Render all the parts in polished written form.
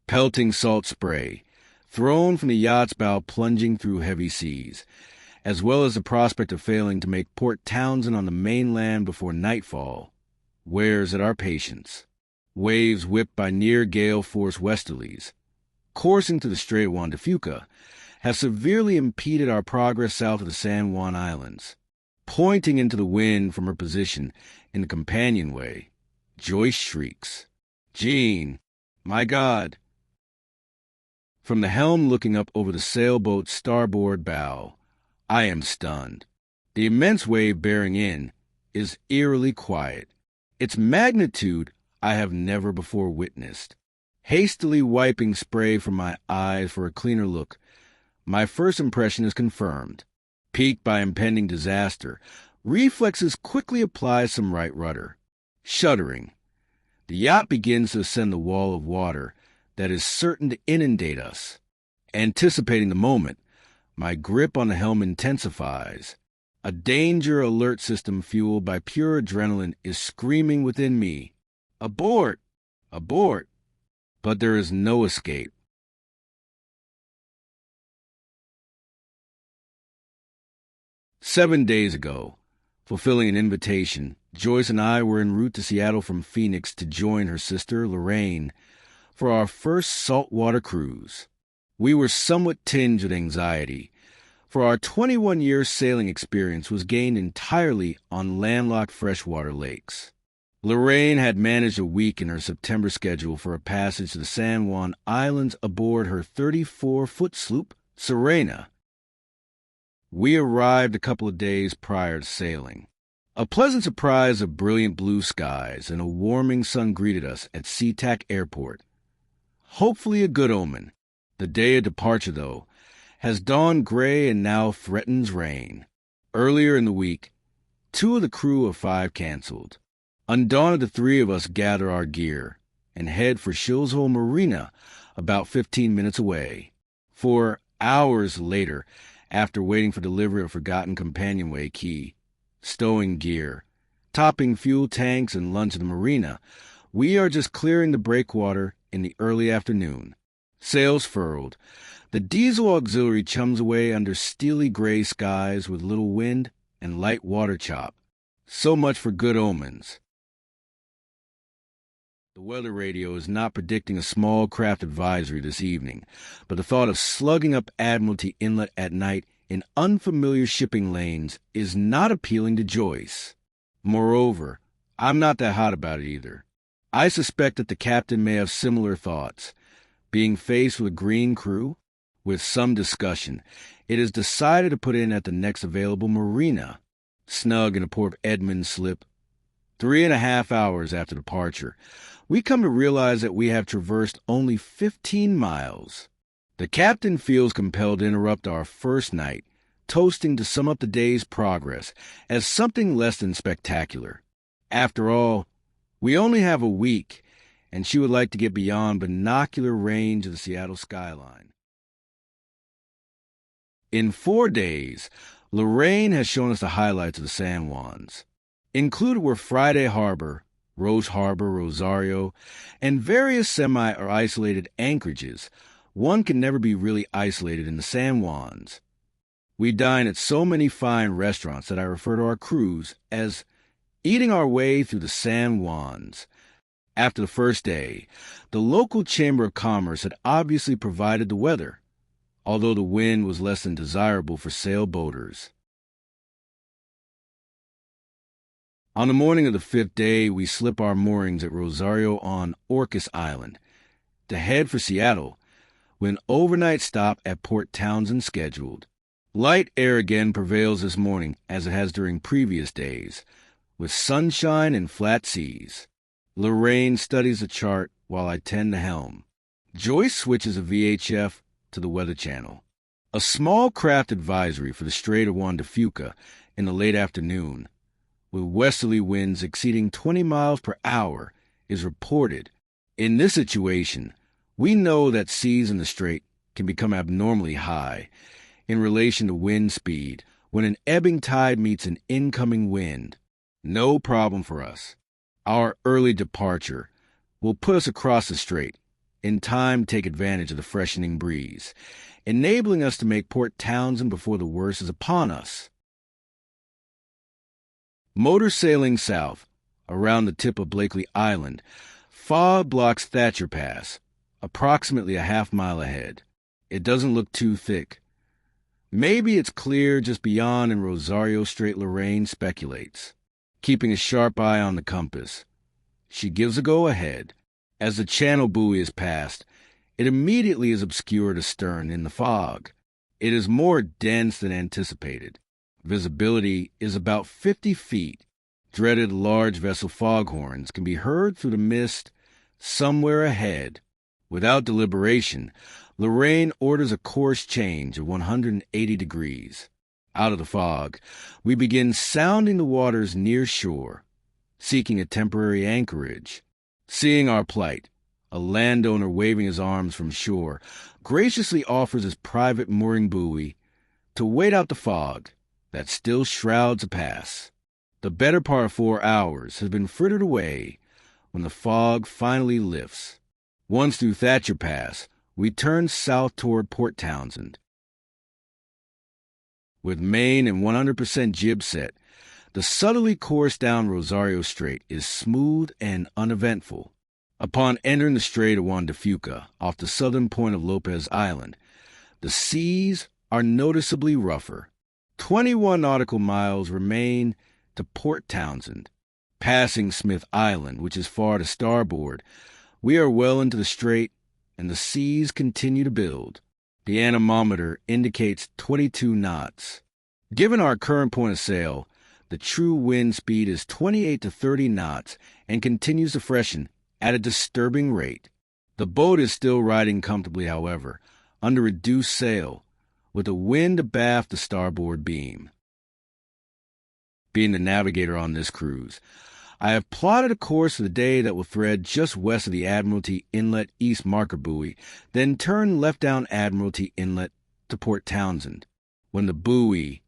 pelting salt spray, thrown from the yacht's bow plunging through heavy seas, as well as the prospect of failing to make Port Townsend on the mainland before nightfall, wears at our patience. Waves whipped by near gale-force westerlies, coursing to the Strait of Juan de Fuca, have severely impeded our progress south of the San Juan Islands. Pointing into the wind from her position in the companionway, Joyce shrieks, "Jean, my God!" From the helm looking up over the sailboat's starboard bow, I am stunned. The immense wave bearing in is eerily quiet. Its magnitude I have never before witnessed. Hastily wiping spray from my eyes for a cleaner look, my first impression is confirmed. Piqued by impending disaster, reflexes quickly apply some right rudder. Shuddering, the yacht begins to ascend the wall of water that is certain to inundate us. Anticipating the moment, my grip on the helm intensifies. A danger alert system fueled by pure adrenaline is screaming within me, "Abort! Abort!" But there is no escape. "7 days ago, fulfilling an invitation, Joyce and I were en route to Seattle from Phoenix to join her sister, Lorraine, for our first saltwater cruise. We were somewhat tinged with anxiety, for our 21-year sailing experience was gained entirely on landlocked freshwater lakes. Lorraine had managed a week in her September schedule for a passage to the San Juan Islands aboard her 34-foot sloop, Serena. We arrived a couple of days prior to sailing. A pleasant surprise of brilliant blue skies and a warming sun greeted us at SeaTac Airport. Hopefully a good omen. The day of departure, though, has dawned gray and now threatens rain. Earlier in the week, 2 of the crew of 5 canceled. Undaunted, the 3 of us gather our gear and head for Shills Hole Marina, about 15 minutes away. 4 hours later, after waiting for delivery of forgotten companionway key, stowing gear, topping fuel tanks, and lunch at the marina, we are just clearing the breakwater in the early afternoon. Sails furled, the diesel auxiliary chums away under steely gray skies with little wind and light water chop. So much for good omens. The weather radio is not predicting a small craft advisory this evening, but the thought of slugging up Admiralty Inlet at night in unfamiliar shipping lanes is not appealing to Joyce. Moreover, I'm not that hot about it either. I suspect that the captain may have similar thoughts. Being faced with a green crew, with some discussion, it is decided to put in at the next available marina, snug in a Port Edmonds slip. 3.5 hours after departure, we come to realize that we have traversed only 15 miles. The captain feels compelled to interrupt our first night, toasting to sum up the day's progress as something less than spectacular. After all, we only have a week, and she would like to get beyond binocular range of the Seattle skyline. In 4 days, Lorraine has shown us the highlights of the San Juans. Included were Friday Harbor, Roche Harbor, Rosario, and various semi- or isolated anchorages. One can never be really isolated in the San Juans. We dine at so many fine restaurants that I refer to our cruise as eating our way through the San Juans. After the first day, the local Chamber of Commerce had obviously provided the weather, although the wind was less than desirable for sailboaters. On the morning of the 5th day, we slip our moorings at Rosario on Orcas Island to head for Seattle, with an overnight stop at Port Townsend scheduled. Light air again prevails this morning, as it has during previous days, with sunshine and flat seas. Lorraine studies the chart while I tend the helm. Joyce switches a VHF to the Weather Channel. A small craft advisory for the Strait of Juan de Fuca in the late afternoon, with westerly winds exceeding 20 miles per hour, is reported. In this situation, we know that seas in the strait can become abnormally high in relation to wind speed when an ebbing tide meets an incoming wind. No problem for us. Our early departure will put us across the strait in time to take advantage of the freshening breeze, enabling us to make Port Townsend before the worst is upon us. Motor sailing south, around the tip of Blakely Island, fog blocks Thatcher Pass, approximately a half-mile ahead. It doesn't look too thick. Maybe it's clear just beyond in Rosario Strait, Lorraine speculates, keeping a sharp eye on the compass. She gives a go-ahead. As the channel buoy is passed, it immediately is obscured astern in the fog. It is more dense than anticipated. Visibility is about 50 feet. Dreaded large vessel foghorns can be heard through the mist somewhere ahead. Without deliberation, Lorraine orders a course change of 180 degrees. Out of the fog, we begin sounding the waters near shore, seeking a temporary anchorage. Seeing our plight, a landowner waving his arms from shore graciously offers his private mooring buoy to wait out the fog that still shrouds the pass. The better part of 4 hours has been frittered away when the fog finally lifts. Once through Thatcher Pass, we turn south toward Port Townsend. With main and 100% jib set, the southerly course down Rosario Strait is smooth and uneventful. Upon entering the Strait of Juan de Fuca, off the southern point of Lopez Island, the seas are noticeably rougher. 21 nautical miles remain to Port Townsend. Passing Smith Island, which is far to starboard, we are well into the strait, and the seas continue to build. The anemometer indicates 22 knots. Given our current point of sail, the true wind speed is 28 to 30 knots and continues to freshen at a disturbing rate. The boat is still riding comfortably, however, under reduced sail, with a wind abaft the starboard beam. Being the navigator on this cruise, I have plotted a course for the day that will thread just west of the Admiralty Inlet East Marker Buoy, then turn left down Admiralty Inlet to Port Townsend. When the buoy,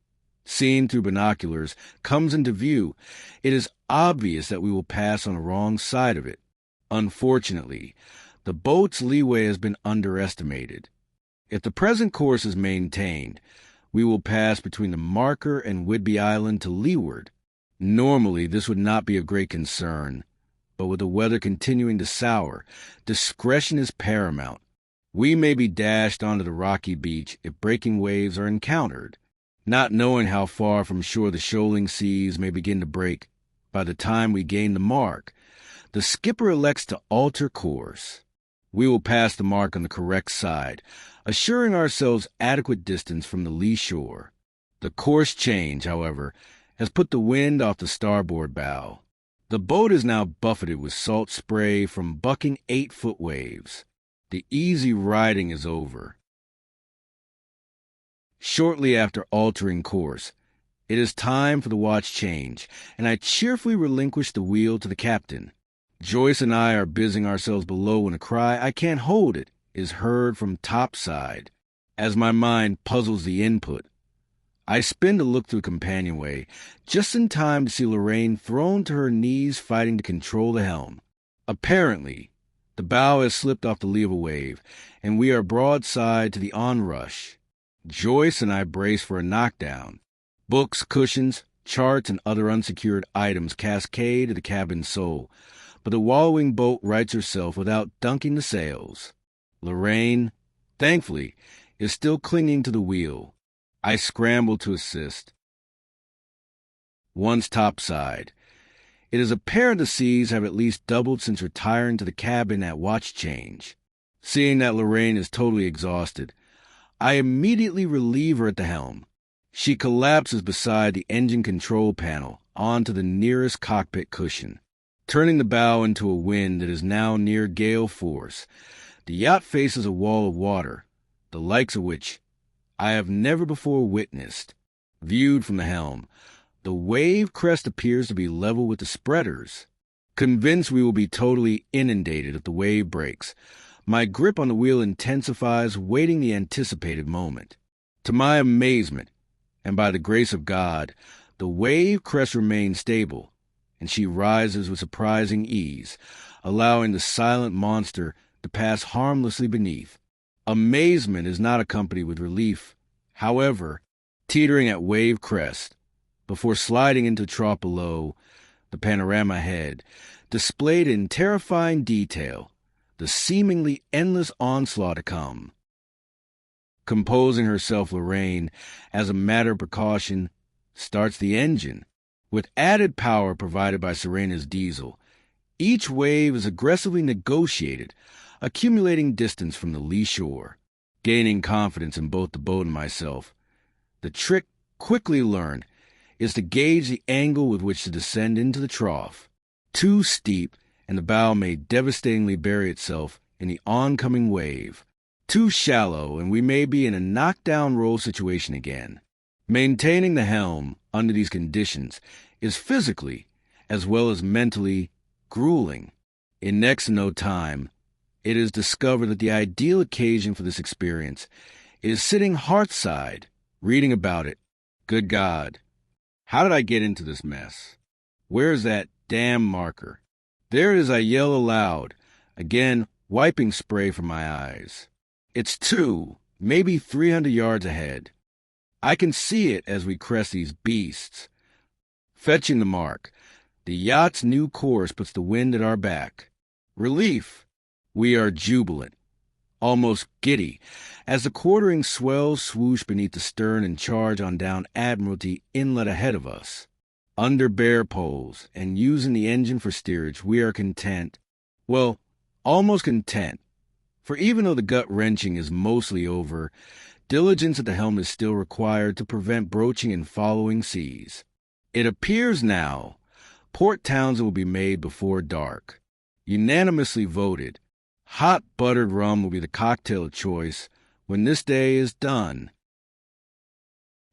seen through binoculars, comes into view, it is obvious that we will pass on the wrong side of it. Unfortunately, the boat's leeway has been underestimated. If the present course is maintained, we will pass between the marker and Whidbey Island to leeward. Normally, this would not be of great concern, but with the weather continuing to sour, discretion is paramount. We may be dashed onto the rocky beach if breaking waves are encountered. Not knowing how far from shore the shoaling seas may begin to break by the time we gain the mark, the skipper elects to alter course. We will pass the mark on the correct side, assuring ourselves adequate distance from the lee shore. The course change, however, has put the wind off the starboard bow. The boat is now buffeted with salt spray from bucking 8-foot waves. The easy riding is over. Shortly after altering course, it is time for the watch change, and I cheerfully relinquish the wheel to the captain. Joyce and I are busying ourselves below when a cry, "I can't hold it," is heard from topside. As my mind puzzles the input, I spin to look through the companionway, just in time to see Lorraine thrown to her knees fighting to control the helm. Apparently, the bow has slipped off the lee of a wave, and we are broadside to the onrush. Joyce and I brace for a knockdown. Books, cushions, charts, and other unsecured items cascade to the cabin's soul, but the wallowing boat rights herself without dunking the sails. Lorraine, thankfully, is still clinging to the wheel. I scramble to assist. Once topside, it is apparent the seas have at least doubled since retiring to the cabin at watch change. Seeing that Lorraine is totally exhausted, I immediately relieve her at the helm. She collapses beside the engine control panel onto the nearest cockpit cushion, turning the bow into a wind that is now near gale force. The yacht faces a wall of water, the likes of which I have never before witnessed. Viewed from the helm, the wave crest appears to be level with the spreaders. Convinced we will be totally inundated if the wave breaks, my grip on the wheel intensifies, waiting the anticipated moment. To my amazement, and by the grace of God, the wave crest remains stable, and she rises with surprising ease, allowing the silent monster to pass harmlessly beneath. Amazement is not accompanied with relief, however, teetering at wave crest, before sliding into trough below, the panorama ahead, displayed in terrifying detail the seemingly endless onslaught to come. Composing herself, Lorraine, as a matter of precaution, starts the engine, with added power provided by Serena's diesel. Each wave is aggressively negotiated, accumulating distance from the lee shore, gaining confidence in both the boat and myself. The trick, quickly learned, is to gauge the angle with which to descend into the trough. Too steep, and the bow may devastatingly bury itself in the oncoming wave. Too shallow, and we may be in a knockdown roll situation again. Maintaining the helm under these conditions is physically, as well as mentally, grueling. In next to no time, it is discovered that the ideal occasion for this experience is sitting hearthside, reading about it. Good God, how did I get into this mess? Where is that damn marker? There it is, I yell aloud, again wiping spray from my eyes. It's 2, maybe 300 yards ahead. I can see it as we crest these beasts. Fetching the mark, the yacht's new course puts the wind at our back. Relief. We are jubilant, almost giddy, as the quartering swells swoosh beneath the stern and charge on down Admiralty Inlet ahead of us. Under bare poles, and using the engine for steerage, we are content. Well, almost content. For even though the gut-wrenching is mostly over, diligence at the helm is still required to prevent broaching and following seas. It appears now Port Townsend will be made before dark. Unanimously voted, hot buttered rum will be the cocktail of choice when this day is done.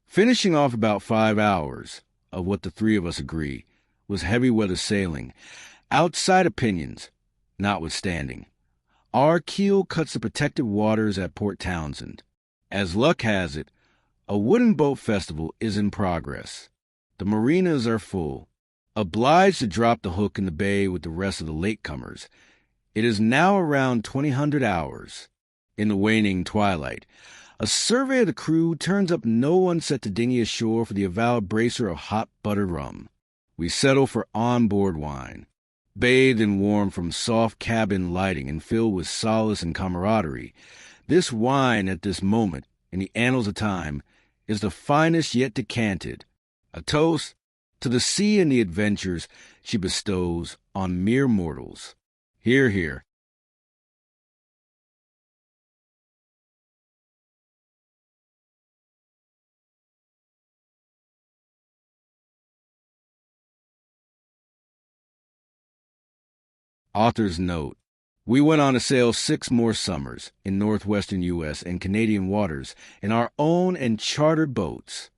Finishing off about 5 hours of what the three of us agree was heavy weather sailing, outside opinions notwithstanding. Our keel cuts the protected waters at Port Townsend. As luck has it, a wooden boat festival is in progress. The marinas are full. Obliged to drop the hook in the bay with the rest of the latecomers, it is now around 2000 hours. In the waning twilight, a survey of the crew turns up no one set to dinghy ashore for the avowed bracer of hot buttered rum. We settle for on-board wine. Bathed and warm from soft cabin lighting and filled with solace and camaraderie, this wine at this moment, in the annals of time, is the finest yet decanted. A toast to the sea and the adventures she bestows on mere mortals. Hear, hear. Author's note. We went on to sail 6 more summers in northwestern U.S. and Canadian waters in our own and chartered boats.